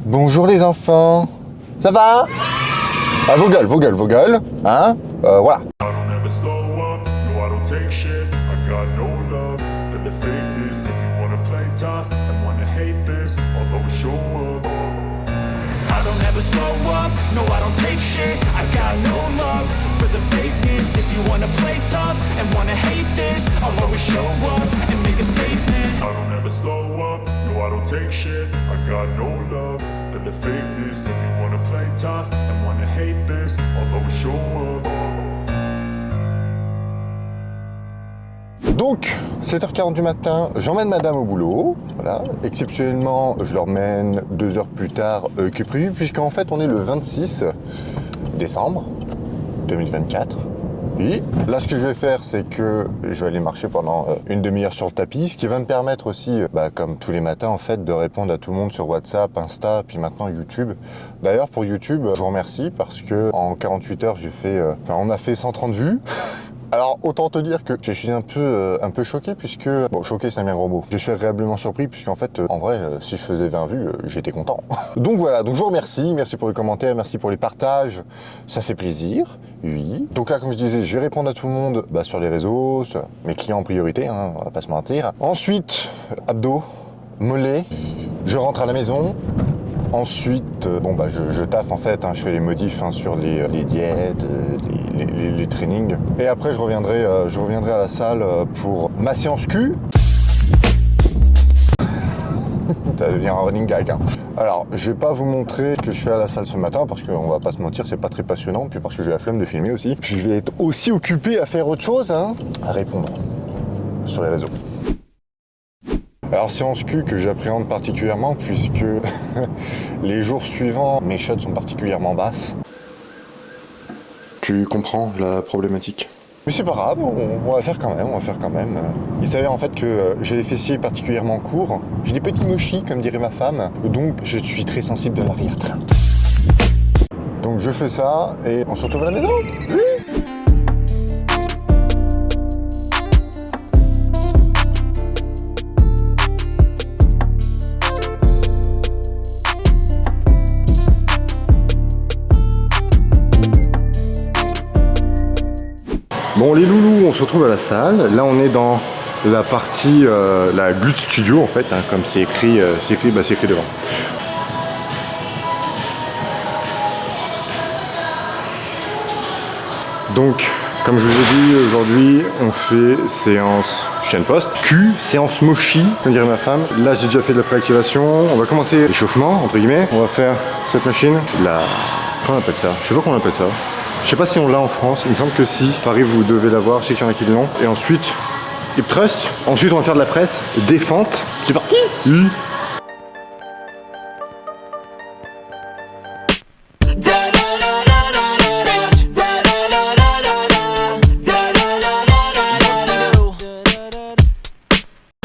Bonjour les enfants. Ça va? Ah, vos gueules, hein? Voilà. I don't ever slow up, no I don't take shit. I got no love for the fakeness. If you wanna play tough and wanna hate this, I'll always show up and make a statement. I don't ever slow up, no I don't take shit. I got no love for the fakeness. If you wanna play tough and wanna hate this, I'll always show up. Donc, 7h40 du matin, j'emmène madame au boulot, voilà. Exceptionnellement, je l'emmène 2 heures plus tard que prévu, puisqu'en fait, on est le 26 décembre 2024. Et là, ce que je vais faire, c'est que je vais aller marcher pendant une demi-heure sur le tapis, ce qui va me permettre aussi, comme tous les matins, en fait, de répondre à tout le monde sur WhatsApp, Insta, puis maintenant YouTube. D'ailleurs, pour YouTube, je vous remercie parce que en 48 heures, on a fait 130 vues. Alors, autant te dire que je suis un peu choqué puisque... Bon, choqué, c'est un bien gros mot. Je suis agréablement surpris puisqu'en fait, en vrai, si je faisais 20 vues, j'étais content. Donc voilà, donc je vous remercie. Merci pour les commentaires, merci pour les partages. Ça fait plaisir, oui. Donc là, comme je disais, je vais répondre à tout le monde sur les réseaux, sur mes clients en priorité, hein, on va pas se mentir. Ensuite, abdos, mollets, je rentre à la maison. Ensuite, je taffe en fait, je fais les modifs sur les diètes, les trainings. Et après, je reviendrai à la salle pour ma séance Q. Ça devient un running gag. Alors, je vais pas vous montrer ce que je fais à la salle ce matin parce qu'on va pas se mentir, c'est pas très passionnant. Puis parce que j'ai la flemme de filmer aussi. Puis je vais être aussi occupé à faire autre chose, à répondre sur les réseaux. Alors séance Q que j'appréhende particulièrement puisque les jours suivants, mes shots sont particulièrement basses. Tu comprends la problématique? Mais c'est pas grave, on va faire quand même, Il s'avère en fait que j'ai les fessiers particulièrement courts, j'ai des petits mochis comme dirait ma femme, donc je suis très sensible de l'arrière-train. Donc je fais ça et on se retrouve à la maison. Oui. Bon les loulous, on se retrouve à la salle. Là on est dans la partie, la Gut Studio en fait, comme c'est écrit, c'est écrit devant. Donc, comme je vous ai dit, aujourd'hui on fait séance chaîne poste, Q, séance mochi, comme dirait ma femme. Là j'ai déjà fait de la préactivation, on va commencer l'échauffement, entre guillemets. On va faire cette machine, comment on appelle ça? Je sais pas comment on appelle ça. Je sais pas si on l'a en France, il me semble que si. Paris, vous devez l'avoir, je sais qu'il y en a qui l'ont. Et ensuite, hip thrust. Ensuite, on va faire de la presse, défente. C'est parti. Oui.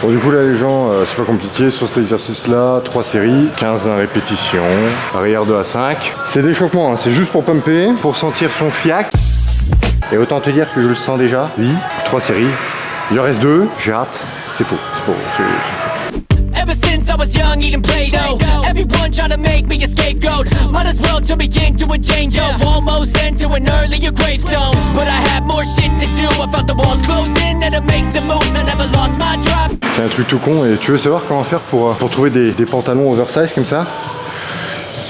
Bon, du coup là les gens, c'est pas compliqué, sur cet exercice là, 3 séries, 15 répétitions, arrière 2 à 5. C'est d'échauffement, c'est juste pour pumper, pour sentir son fiac. Et autant te dire que je le sens déjà, oui, 3 séries, il en reste 2, j'ai hâte, c'est faux, c'est faux. Ever since I was young, eating Play-Doh, everyone trying to make me a scapegoat. Might as well to begin to a change of almost end to an earlier gravestone. But I had more shit to do, I felt the walls closing and to make some moves, I never lost my drop. C'est un truc tout con, et tu veux savoir comment faire pour trouver des pantalons oversize comme ça?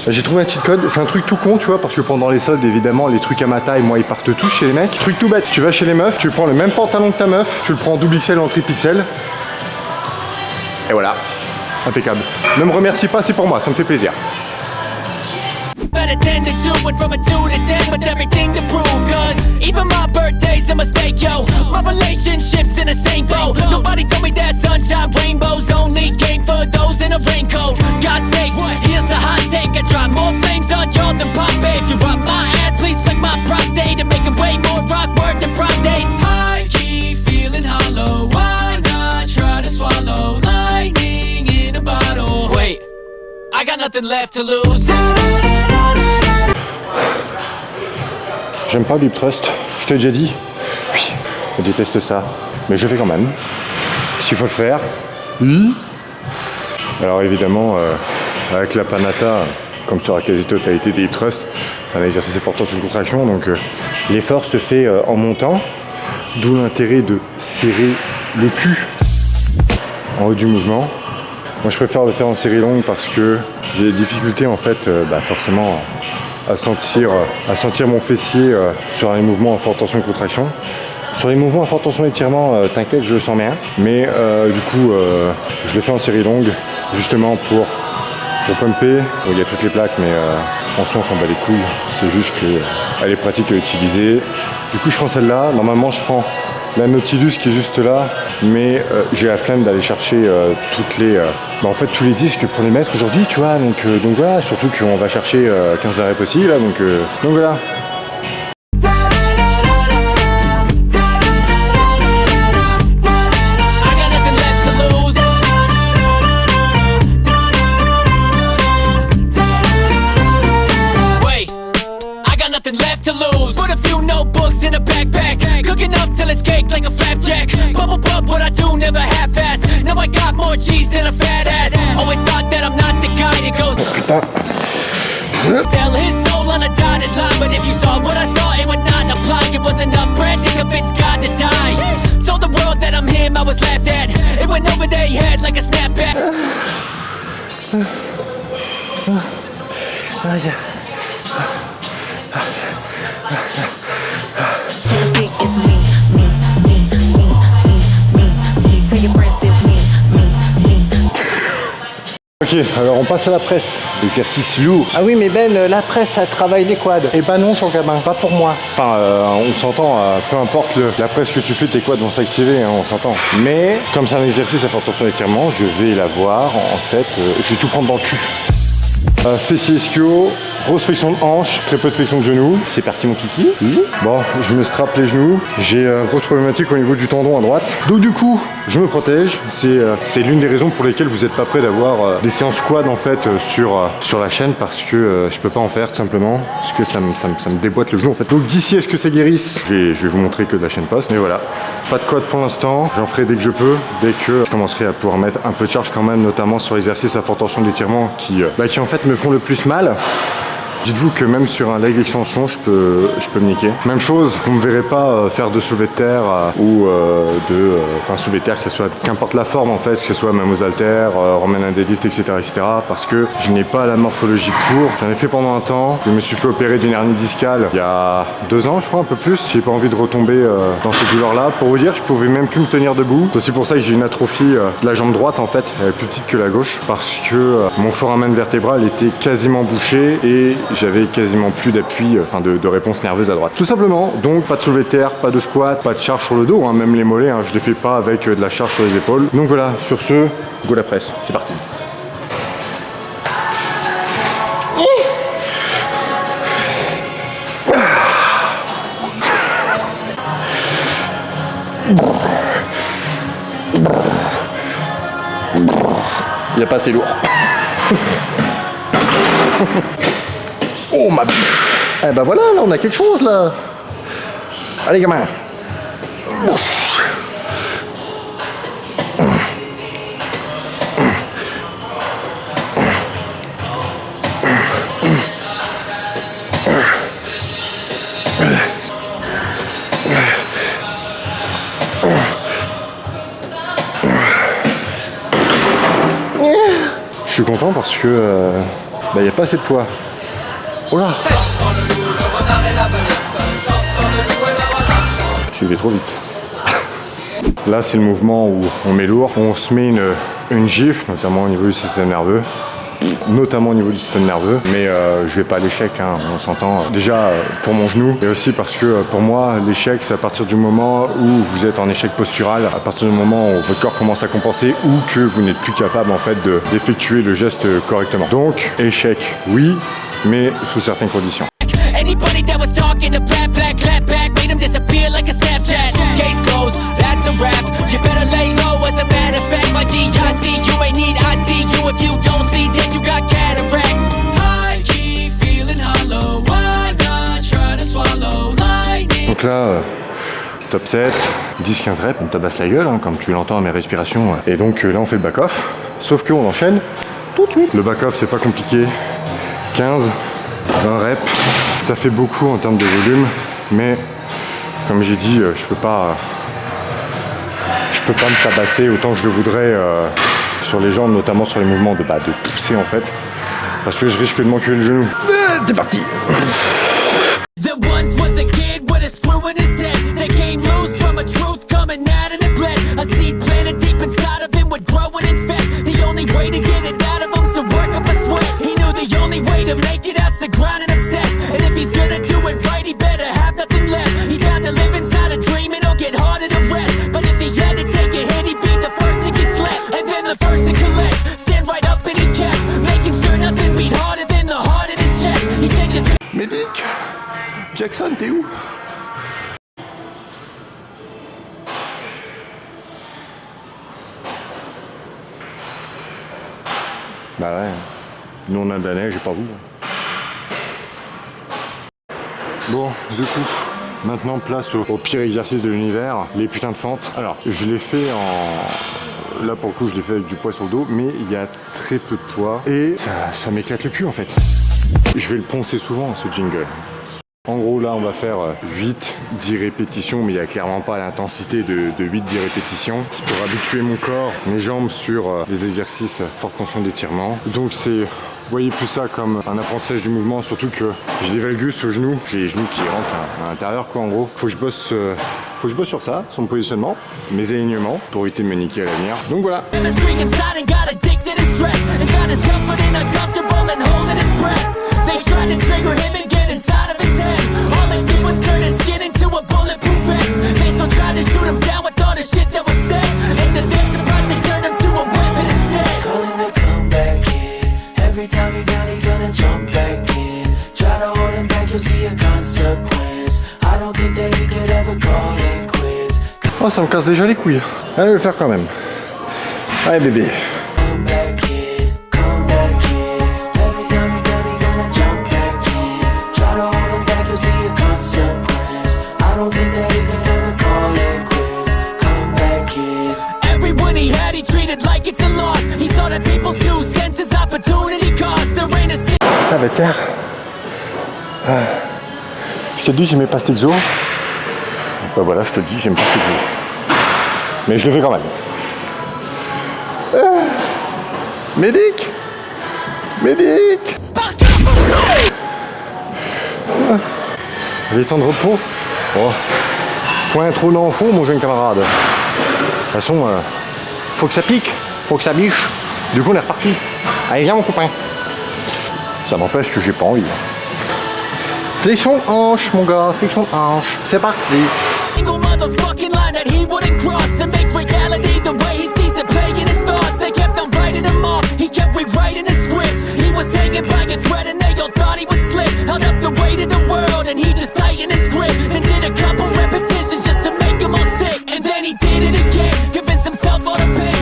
J'ai trouvé un cheat code, c'est un truc tout con, tu vois, parce que pendant les soldes, évidemment, les trucs à ma taille, moi, ils partent tous chez les mecs. Truc tout bête, tu vas chez les meufs, tu prends le même pantalon que ta meuf, tu le prends en double XL ou en triple XL. Et voilà, impeccable. Ne me remercie pas, c'est pour moi, ça me fait plaisir. Better 10 to 2 and from a 2 to 10 with everything to prove. Cause even my birthday's a mistake, yo. My relationship's in the same boat. Nobody told me that sunshine rainbows only came for those in a raincoat. God's sakes, here's a hot take. I drop more flames on y'all than Pompeii. If you up my ass, please flick my prostate and make it way more rock work than prom dates. I keep feeling hollow. Why not try to swallow lightning in a bottle? Wait, I got nothing left to lose. J'aime pas le hip thrust, je t'ai déjà dit. Oui, je déteste ça, mais je fais quand même. S'il faut le faire. Oui. Alors évidemment, avec la Panata, comme sur la quasi-totalité des hip thrusts, c'est un exercice fort tension contraction, donc l'effort se fait en montant, d'où l'intérêt de serrer le cul en haut du mouvement. Moi je préfère le faire en série longue parce que j'ai des difficultés en fait forcément à sentir mon fessier sur les mouvements en forte tension contraction. Sur les mouvements à forte tension étirement, t'inquiète, je le sens bien, mais du coup je le fais en série longue justement pour pumper. Bon, il y a toutes les plaques, mais en soi on s'en bat les couilles, c'est juste qu'elle est pratique à utiliser. Du coup je prends celle-là, normalement je prends la Nautilus qui est juste là, mais j'ai la flemme d'aller chercher tous les disques pour les mettre aujourd'hui, tu vois, donc voilà, surtout qu'on va chercher 15 arrêts possibles, là, donc voilà. Putain. Sell his soul on a dotted line, but if you saw what I saw, it would not apply. It wasn't a bread, they convinced God to die. Told the world that I'm him, I was laughed at. It went over their head like a snapback. It's me. Tell your friends this me. Ok, alors on passe à la presse. Exercice lourd. Ah oui, mais Ben, la presse, ça travaille les quads. Eh ben non, Jean-Gabin, pas pour moi. Enfin, on s'entend, peu importe la presse que tu fais, tes quads vont s'activer, hein, on s'entend. Mais, comme c'est un exercice à forte tension d'étirement, je vais l'avoir, en fait, je vais tout prendre dans le cul. Fessier ischio, grosse flexion de hanche, très peu de flexion de genou. C'est parti mon kiki. Bon, je me strappe les genoux. J'ai grosse problématique au niveau du tendon à droite. Donc du coup, je me protège. C'est l'une des raisons pour lesquelles vous n'êtes pas prêt d'avoir des séances quad en fait sur la chaîne, parce que je peux pas en faire tout simplement, parce que ça me déboîte le genou en fait. Donc d'ici à ce que ça guérisse, je vais vous montrer que de la chaîne passe. Mais voilà, pas de quad pour l'instant. J'en ferai dès que je peux, dès que je commencerai à pouvoir mettre un peu de charge quand même, notamment sur l'exercice à forte tension d'étirement qui en fait me font le plus mal. Dites-vous que même sur un leg extension, je peux me niquer. Même chose, vous me verrez pas faire de soulevé de terre ou soulevé de terre, que ce soit qu'importe la forme en fait, que ce soit même aux haltères, remettre un deadlift, etc., parce que je n'ai pas la morphologie pour. J'en ai fait pendant un temps. Je me suis fait opérer d'une hernie discale il y a 2 ans, je crois, un peu plus. J'ai pas envie de retomber dans ces douleurs-là. Pour vous dire, je pouvais même plus me tenir debout. C'est aussi pour ça que j'ai une atrophie de la jambe droite en fait, elle est plus petite que la gauche, parce que mon foramen vertébral était quasiment bouché et j'avais quasiment plus d'appui, de réponse nerveuse à droite. Tout simplement, donc pas de soulevé de terre, pas de squat, pas de charge sur le dos, hein, même les mollets, je les fais pas avec de la charge sur les épaules. Donc voilà, sur ce, go la presse, c'est parti. Il n'y a pas assez lourd. Oh ma biche. Eh ben voilà, là on a quelque chose là. Allez gamin. Je suis content parce que il n'y a pas assez de poids. Oh là! Tu vais trop vite. Là, c'est le mouvement où on met lourd. On se met une gifle, notamment au niveau du système nerveux. Mais je vais pas à l'échec, hein, on s'entend. Déjà pour mon genou, et aussi parce que pour moi, l'échec, c'est à partir du moment où vous êtes en échec postural, à partir du moment où votre corps commence à compenser ou que vous n'êtes plus capable en fait d'effectuer le geste correctement. Donc, échec, oui, mais sous certaines conditions. Anybody that was talking to black, clap back, made him disappear like a Snapchat. Case closed, that's a wrap. You better lay low as a matter of fact. My G, I see you ain't need ICU if you don't see that you got cataracts. I keep feeling hollow, why not try to swallow lightning? Donc là, top 7, 10-15 reps, on tabasse la gueule, hein, comme tu l'entends à mes respirations. Et donc là, on fait le back-off, sauf qu'on enchaîne tout de suite. Le back-off, c'est pas compliqué. 15, 20 reps, ça fait beaucoup en termes de volume, mais comme j'ai dit, je peux pas me tabasser autant que je le voudrais sur les jambes, notamment sur les mouvements de pousser en fait, parce que je risque de m'enculer le genou. T'es parti. There once was a kid with a screw in his head that came loose from a truth coming out of the bled. A seed planted deep inside of him would grow and infect. The only way to get it out of him's to work up a sweat. He knew the only way to make it out's to grind and obsess. And if he's gonna do it right, he better have nothing left. He found to live inside a dream, it'll get harder to rest. But if he had to take a hit, he'd be the first to get slapped, and then the first to collect. Stand right up and he kept making sure nothing beat harder than the heart in his chest. He changed his Medic, Jackson, t'es où? Bah ouais, nous on a de la neige et pas vous. Bon, du coup, maintenant place au pire exercice de l'univers, les putains de fentes. Alors, je l'ai fait en... Là pour le coup, je l'ai fait avec du poids sur le dos, mais il y a très peu de poids et ça m'éclate le cul en fait. Je vais le poncer souvent, ce jingle. En gros, là, on va faire 8-10 répétitions, mais il n'y a clairement pas l'intensité de 8-10 répétitions. C'est pour habituer mon corps, mes jambes sur des exercices forte tension d'étirement. Donc c'est, vous voyez plus ça comme un apprentissage du mouvement, surtout que j'ai des valgus au genou, j'ai les genoux qui rentrent à l'intérieur, quoi, en gros. Faut que je bosse sur ça, son positionnement, mes alignements, pour éviter de me niquer à l'avenir. Donc voilà. They tried to trigger him and get inside of his head. All it did was turn his skin into a bulletproof vest. They still tried to shoot him down with all the shit that was said. And to their surprise, they turned him to a weapon instead. Call him the comeback kid. Every time he's down, he gonna jump back in. Try to hold him back, you'll see a consequence. I don't think that he could ever call it quits. Oh, ça me casse déjà les couilles. Allez, le faire quand même. Allez, bébé. Comeback kid, comeback kid. Every time he's down, he gonna jump back in. Try to hold him back, you'll see a consequence. I don't think that he could ever call it quits. Comeback kid. Everyone he had, he treated like it's a loss. He saw that people's 2 cents as opportunity cost. There ain't a Ah bah terre. Je te dis, j'aimais pas cet exo. Bah voilà, je te dis, j'aime pas cet exo. Mais je le fais quand même. Médic! Médic! Les temps de repos. Oh. Point trop d'infos, mon jeune camarade. De toute façon, faut que ça pique, faut que ça biche. Du coup, on est reparti. Allez, viens, mon copain. Ça n'empêche que j'ai pas envie. Flexion hanche, mon gars, flexion hanche. C'est parti. single motherfucking line that he wouldn't cross to make reality the way he sees it play in his thoughts. They kept on writing him off, he kept rewriting his script. He was hanging by a thread and they all thought he would slip. Held up the weight of the world and he just tightened his grip and did a couple repetitions just to make him all sick. And then he did it again, convinced himself all the pain.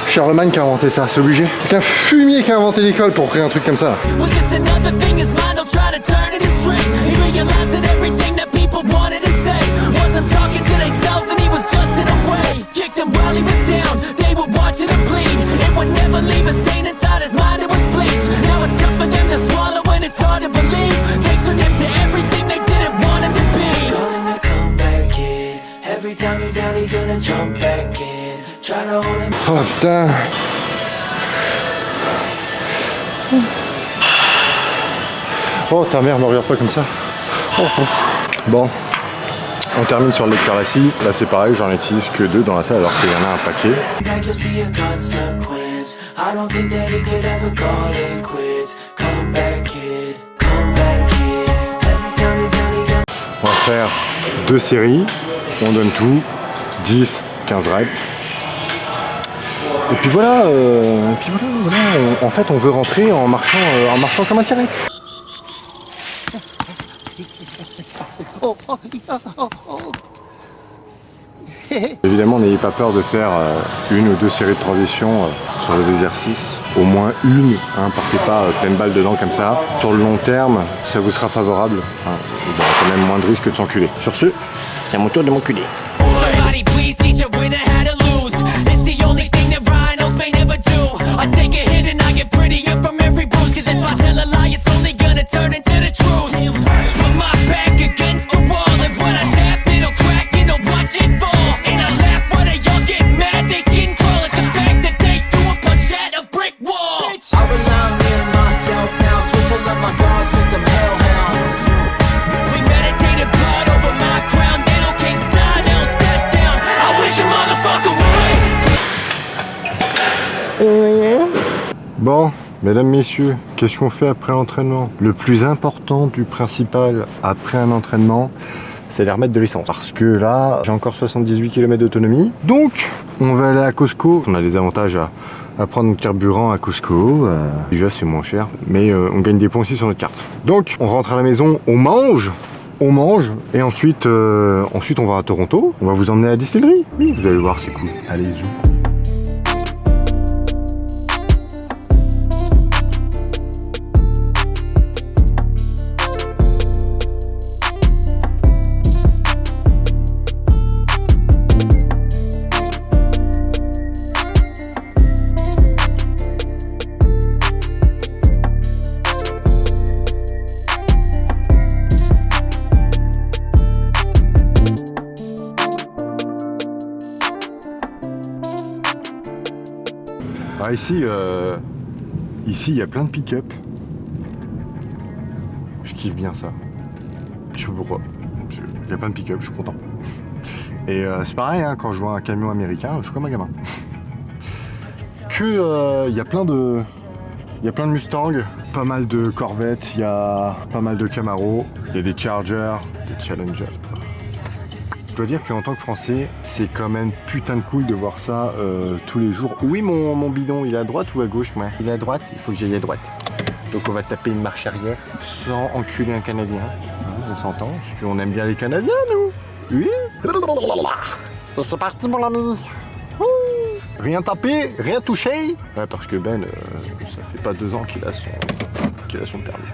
Charlemagne qui a inventé ça, c'est obligé. C'est un fumier qui a inventé l'école pour créer un truc comme ça. Was just another thing his mind will try to turn in his string. He realized that everything that people wanted to say wasn't talking to themselves and he was just in a way. Kicked him while he was down, they were watching him bleed. It would never leave a stain inside his mind, it was bleach. Now it's tough for them to swallow and it's hard to believe. They turned him to everything they didn't want him to be. Call him the comeback kid. Every time you're down, he gonna jump back in. Try to hold him. Oh putain. Oh ta mère, me regarde pas comme ça. Oh, oh. Bon, on termine sur le leg curl. Là c'est pareil, j'en utilise que 2 dans la salle alors qu'il y en a un paquet. Back, you'll see a consequence. I don't think that he could ever call it quits. Come back, kid. Come back, kid. Every time you're down, he gonna. On va faire 2 séries, on donne tout, 10, 15 reps. Et puis voilà, en fait on veut rentrer en marchant comme un T-Rex. Évidemment, n'ayez pas peur de faire 1 ou 2 séries de transition sur les exercices. Au moins une, partez pas pleine balle dedans comme ça. Sur le long terme, ça vous sera favorable. Il y aura quand même moins de risques que de s'enculer. Sur ce, c'est à mon tour de m'enculer. Somebody please teach a winner how to lose. Bon, mesdames, messieurs, qu'est-ce qu'on fait après l'entraînement? Le plus important du principal après un entraînement, c'est les remettre de l'essence. Parce que là, j'ai encore 78 km d'autonomie. Donc, on va aller à Costco. On a des avantages à prendre notre carburant à Costco. Déjà, c'est moins cher, mais on gagne des points aussi sur notre carte. Donc, on rentre à la maison, on mange, et ensuite, on va à Toronto. On va vous emmener à la distillerie. Oui, vous allez voir, c'est cool. Allez, zou. Ah, ici, il y a plein de pick-up. Je kiffe bien ça. Je sais pas pourquoi. Il y a plein de pick-up, je suis content. Et c'est pareil, hein, quand je vois un camion américain, je suis comme un gamin. Il y a plein de Mustang, pas mal de Corvette, il y a pas mal de Camaro, il y a des Chargers, des Challenger. Je dois dire qu'en tant que Français, c'est quand même putain de cool de voir ça tous les jours. Oui, mon bidon, il est à droite ou à gauche, moi? Il est à droite, il faut que j'aille à droite. Donc on va taper une marche arrière sans enculer un Canadien. On s'entend, parce qu'on aime bien les Canadiens, nous. Oui. Et c'est parti, mon ami. Rien tapé, rien touché. Ouais, parce que Ben, ça fait pas 2 ans qu'il a son permis.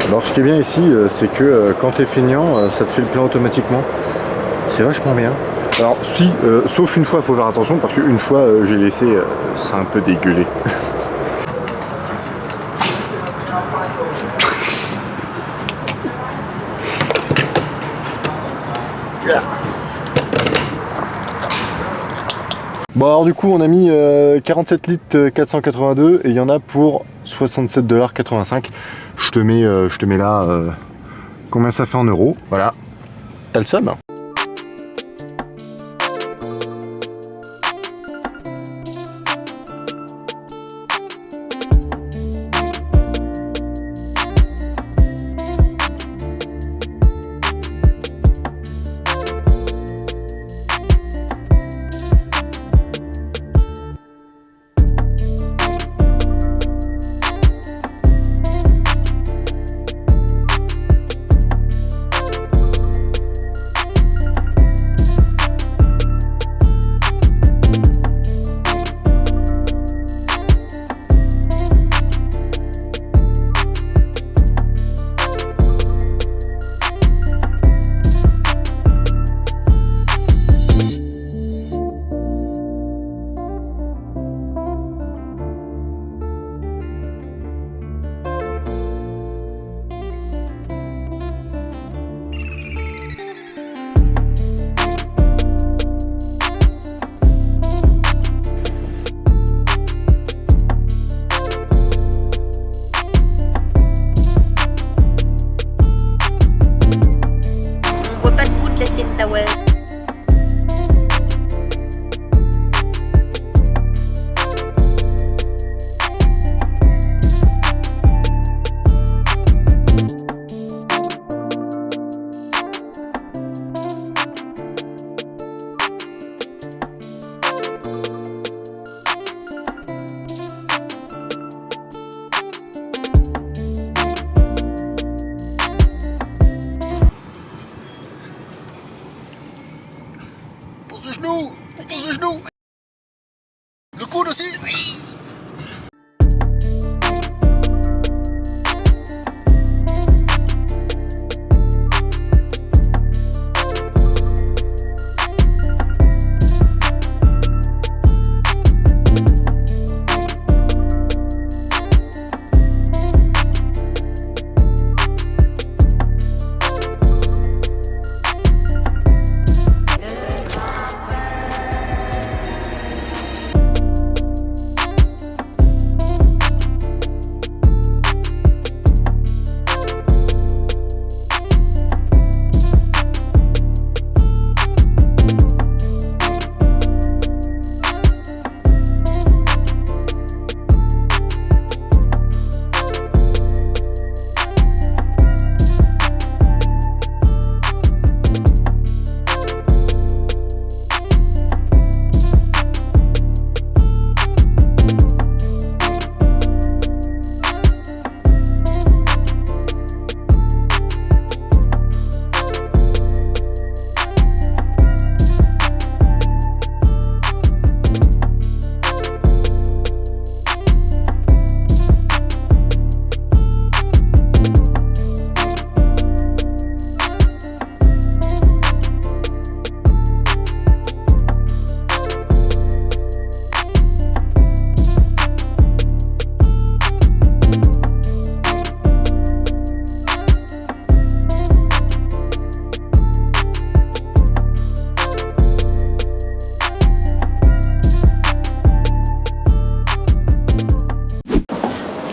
Alors ce qui est bien ici, c'est que quand t'es feignant, ça te fait le plein automatiquement. C'est vachement bien. Alors si, sauf une fois, il faut faire attention parce qu'une fois j'ai laissé ça un peu dégueulé. Bon alors du coup on a mis 47 litres 482 et il y en a pour 67,85 $. Je te mets là combien ça fait en euros. Voilà, t'as le seum. Pose le genou. Le coude aussi. Oui.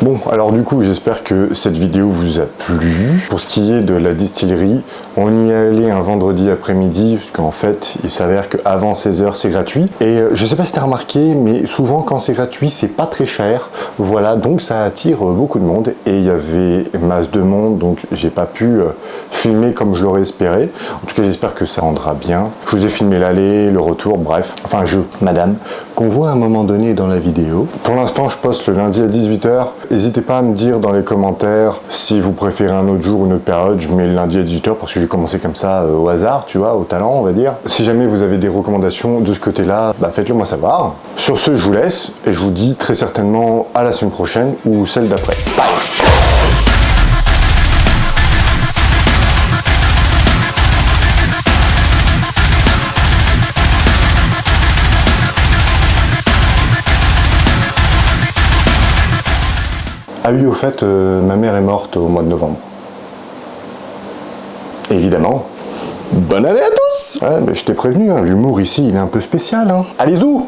Bon, alors du coup, j'espère que cette vidéo vous a plu. Pour ce qui est de la distillerie, on y est allé un vendredi après-midi, parce qu'en fait, il s'avère qu'avant 16h, c'est gratuit. Et je sais pas si t'as remarqué, mais souvent, quand c'est gratuit, c'est pas très cher. Voilà, donc ça attire beaucoup de monde. Et il y avait masse de monde, donc j'ai pas pu filmer comme je l'aurais espéré. En tout cas, j'espère que ça rendra bien. Je vous ai filmé l'aller, le retour, bref. Enfin, madame, qu'on voit à un moment donné dans la vidéo. Pour l'instant, je poste le lundi à 18h. N'hésitez pas à me dire dans les commentaires si vous préférez un autre jour ou une autre période. Je mets le lundi à 18h parce que j'ai commencé comme ça au hasard, tu vois, au talent, on va dire. Si jamais vous avez des recommandations de ce côté-là, bah faites-le moi savoir. Sur ce, je vous laisse et je vous dis très certainement à la semaine prochaine ou celle d'après. Bye. Ah oui, au fait, ma mère est morte au mois de novembre. Évidemment. Bonne année à tous. Ouais, mais je t'ai prévenu, hein, l'humour ici, il est un peu spécial. Hein. Allez, zou.